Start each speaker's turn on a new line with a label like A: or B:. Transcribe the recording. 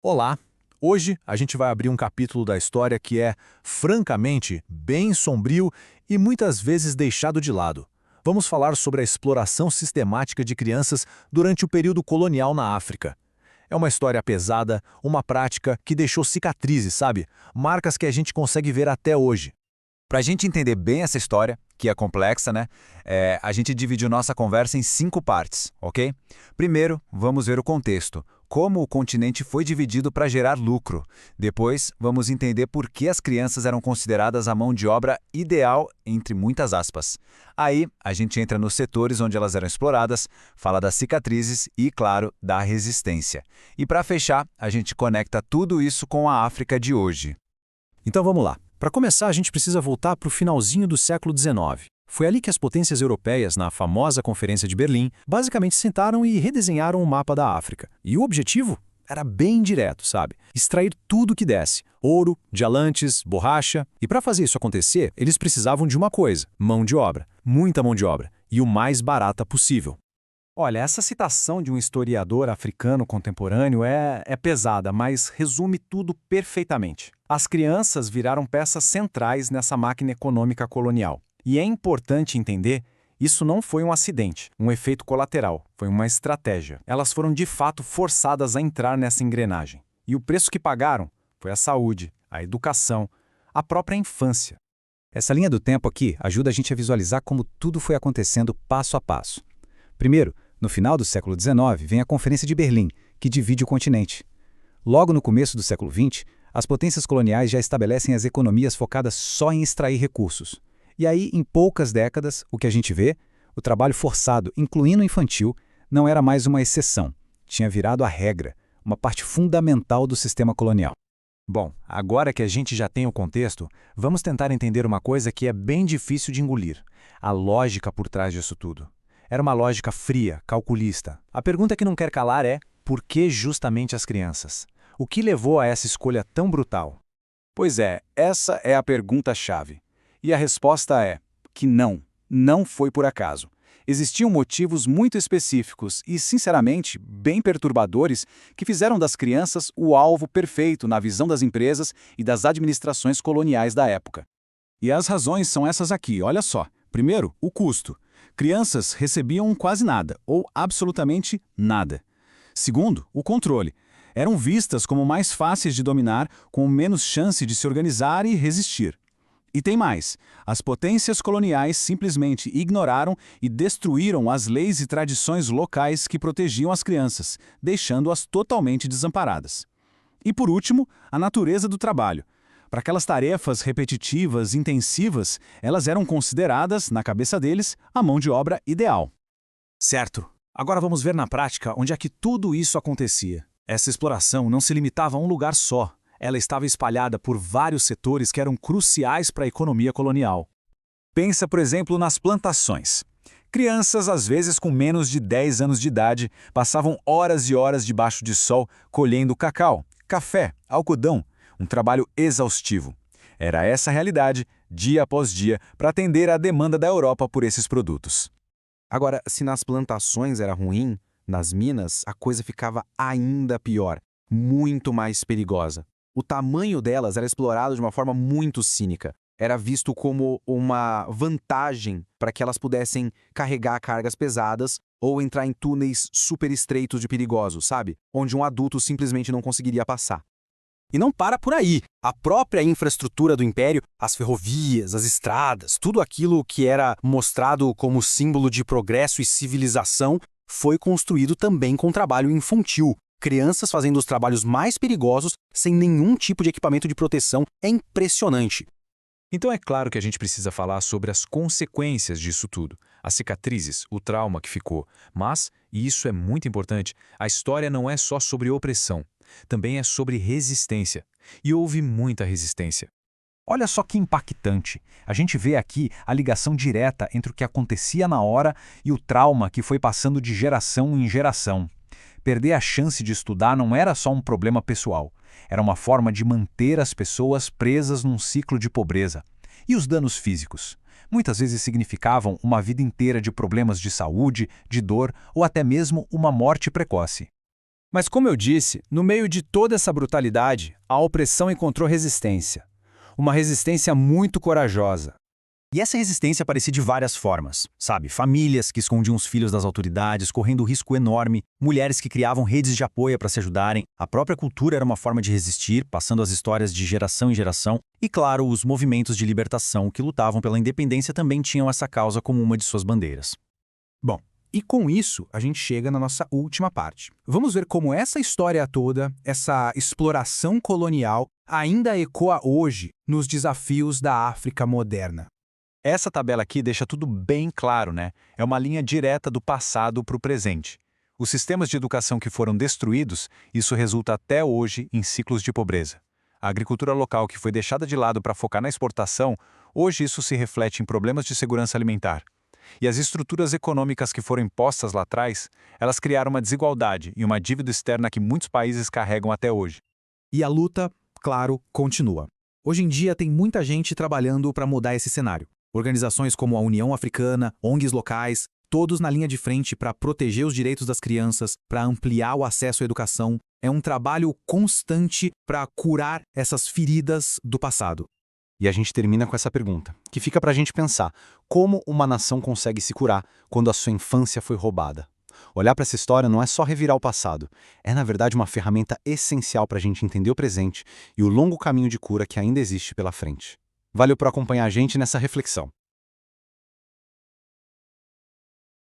A: Olá! Hoje a gente vai abrir um capítulo da história que é, francamente, bem sombrio e muitas vezes deixado de lado. Vamos falar sobre a exploração sistemática de crianças durante o período colonial na África. É uma história pesada, uma prática que deixou cicatrizes, sabe? Marcas que a gente consegue ver até hoje.
B: Para a gente entender bem essa história, que é complexa, né? A gente dividiu nossa conversa em 5 partes, ok? Primeiro, vamos ver o contexto, como o continente foi dividido para gerar lucro. Depois, vamos entender por que as crianças eram consideradas a mão de obra ideal, entre muitas aspas. Aí, a gente entra nos setores onde elas eram exploradas, fala das cicatrizes e, claro, da resistência. E para fechar, a gente conecta tudo isso com a África de hoje.
A: Então vamos lá. Para começar, a gente precisa voltar para o finalzinho do século XIX. Foi ali que as potências europeias, na famosa Conferência de Berlim, basicamente sentaram e redesenharam o mapa da África. E o objetivo era bem direto, sabe? Extrair tudo que desse: ouro, diamantes, borracha. E para fazer isso acontecer, eles precisavam de uma coisa: mão de obra. Muita mão de obra. E o mais barata possível.
C: Olha, essa citação de um historiador africano contemporâneo é pesada, mas resume tudo perfeitamente. As crianças viraram peças centrais nessa máquina econômica colonial. E é importante entender, isso não foi um acidente, um efeito colateral, foi uma estratégia. Elas foram de fato forçadas a entrar nessa engrenagem. E o preço que pagaram foi a saúde, a educação, a própria infância.
D: Essa linha do tempo aqui ajuda a gente a visualizar como tudo foi acontecendo passo a passo. Primeiro, no final do século XIX, vem a Conferência de Berlim, que divide o continente. Logo no começo do século XX, as potências coloniais já estabelecem as economias focadas só em extrair recursos. E aí, em poucas décadas, o que a gente vê, o trabalho forçado, incluindo o infantil, não era mais uma exceção. Tinha virado a regra, uma parte fundamental do sistema colonial.
C: Bom, agora que a gente já tem o contexto, vamos tentar entender uma coisa que é bem difícil de engolir: a lógica por trás disso tudo. Era uma lógica fria, calculista. A pergunta que não quer calar é: por que justamente as crianças? O que levou a essa escolha tão brutal? Pois é, essa é a pergunta-chave. E a resposta é que não foi por acaso. Existiam motivos muito específicos e, sinceramente, bem perturbadores que fizeram das crianças o alvo perfeito na visão das empresas e das administrações coloniais da época. E as razões são essas aqui, olha só. Primeiro, o custo. Crianças recebiam quase nada, ou absolutamente nada. Segundo, o controle. Eram vistas como mais fáceis de dominar, com menos chance de se organizar e resistir. E tem mais. As potências coloniais simplesmente ignoraram e destruíram as leis e tradições locais que protegiam as crianças, deixando-as totalmente desamparadas. E por último, a natureza do trabalho. Para aquelas tarefas repetitivas, intensivas, elas eram consideradas, na cabeça deles, a mão de obra ideal.
A: Certo. Agora vamos ver na prática onde é que tudo isso acontecia. Essa exploração não se limitava a um lugar só. Ela estava espalhada por vários setores que eram cruciais para a economia colonial. Pensa, por exemplo, nas plantações. Crianças, às vezes com menos de 10 anos de idade, passavam horas e horas debaixo de sol colhendo cacau, café, algodão. Um trabalho exaustivo. Era essa a realidade, dia após dia, para atender à demanda da Europa por esses produtos.
C: Agora, se nas plantações era ruim, nas minas a coisa ficava ainda pior, muito mais perigosa. O tamanho delas era explorado de uma forma muito cínica. Era visto como uma vantagem para que elas pudessem carregar cargas pesadas ou entrar em túneis super estreitos de perigosos, sabe? Onde um adulto simplesmente não conseguiria passar.
E: E não para por aí. A própria infraestrutura do Império, as ferrovias, as estradas, tudo aquilo que era mostrado como símbolo de progresso e civilização, foi construído também com trabalho infantil. Crianças fazendo os trabalhos mais perigosos sem nenhum tipo de equipamento de proteção. É impressionante.
A: Então é claro que a gente precisa falar sobre as consequências disso tudo. As cicatrizes, o trauma que ficou. Mas, e isso é muito importante, a história não é só sobre opressão. Também é sobre resistência. E houve muita resistência.
D: Olha só que impactante. A gente vê aqui a ligação direta entre o que acontecia na hora e o trauma que foi passando de geração em geração. Perder a chance de estudar não era só um problema pessoal. Era uma forma de manter as pessoas presas num ciclo de pobreza. E os danos físicos? Muitas vezes significavam uma vida inteira de problemas de saúde, de dor ou até mesmo uma morte precoce.
C: Mas como eu disse, no meio de toda essa brutalidade, a opressão encontrou resistência. Uma resistência muito corajosa.
B: E essa resistência aparecia de várias formas, sabe? Famílias que escondiam os filhos das autoridades, correndo risco enorme, mulheres que criavam redes de apoio para se ajudarem, a própria cultura era uma forma de resistir, passando as histórias de geração em geração, e claro, os movimentos de libertação que lutavam pela independência também tinham essa causa como uma de suas bandeiras.
F: Bom, e com isso a gente chega na nossa última parte. Vamos ver como essa história toda, essa exploração colonial, ainda ecoa hoje nos desafios da África moderna.
A: Essa tabela aqui deixa tudo bem claro, né? É uma linha direta do passado para o presente. Os sistemas de educação que foram destruídos, isso resulta até hoje em ciclos de pobreza. A agricultura local que foi deixada de lado para focar na exportação, hoje isso se reflete em problemas de segurança alimentar. E as estruturas econômicas que foram impostas lá atrás, elas criaram uma desigualdade e uma dívida externa que muitos países carregam até hoje.
F: E a luta, claro, continua. Hoje em dia tem muita gente trabalhando para mudar esse cenário. Organizações como a União Africana, ONGs locais, todos na linha de frente para proteger os direitos das crianças, para ampliar o acesso à educação. É um trabalho constante para curar essas feridas do passado.
C: E a gente termina com essa pergunta, que fica para a gente pensar: como uma nação consegue se curar quando a sua infância foi roubada? Olhar para essa história não é só revirar o passado, é na verdade uma ferramenta essencial para a gente entender o presente e o longo caminho de cura que ainda existe pela frente. Valeu por acompanhar a gente nessa reflexão.